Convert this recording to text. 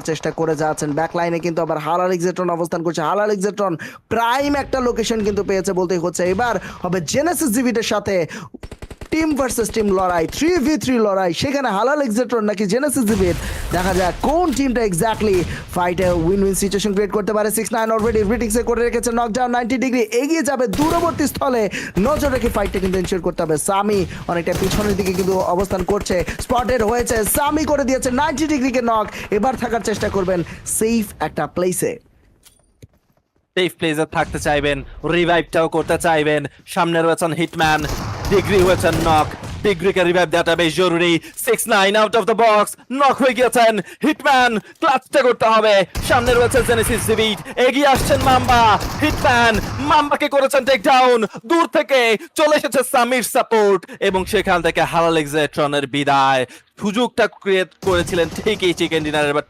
চেষ্টা করে যাচ্ছেন। ব্যাক লাইনে কিন্তু আবার হালাল এক্সেট্রন অবস্থান করছে। হালাল এক্সেট্রন প্রাইম একটা লোকেশন কিন্তু পেয়েছে বলতেই হচ্ছে। এবার হবে জেনেসিস জিভিটের সাথে টিম ভার্সেস টিম লড়াই, 3v3 লড়াই। সেখানে হালাল এক্সেট্রন নাকি জেনেসিস জিভিট, দেখা যাক কোন টিমটা এক্স্যাক্টলি ফাইটে উইন উইন সিচুয়েশন ক্রিয়েট করতে পারে। 6-9 অলরেডি রিটিংসে করে রেখেছে নকডাউন, 90 ডিগ্রি এগিয়ে যাবে দূরবর্তী স্থলে। নজর রেখে ফাইটটা কিন্তু এনশিওর করতে হবে। সামি অনেকটা পিছনের দিকে কিন্তু অবস্থান করছে, স্পটেড হয়েছে। সামি করে দিয়েছে 90 ডিগ্রিকে নক। এবার থাকার চেষ্টা করবেন সেফ একটা প্লেসে। সেফ প্লেসে থাকতে চাইবেন, রিভাইভটাও করতে চাইবেন। সামনে রয়েছেন হিটম্যান, ডিগ্রি হয়েছেন নক। ডিগ্রিকে রিভাইভ দেওয়াটা বেশ জরুরি। 6-9 out of the box, knock হয়ে গিয়েছেন হিটম্যান। ক্লাচটা করতে হবে। সামনে রয়েছে জেনেসিস জিভিট, এগিয়ে আসছেন মাম্বা। হিটম্যান মাম্বাকে করেছেন টেক ডাউন। দূর থেকে চলে এসেছে সামির সাপোর্ট এবং সেখান থেকে হালাল এক্সেট্রনের বিদায়। সুযোগটা ক্রিয়েট করেছিলেন ঠিকই চিকেন ডিনারের, বাট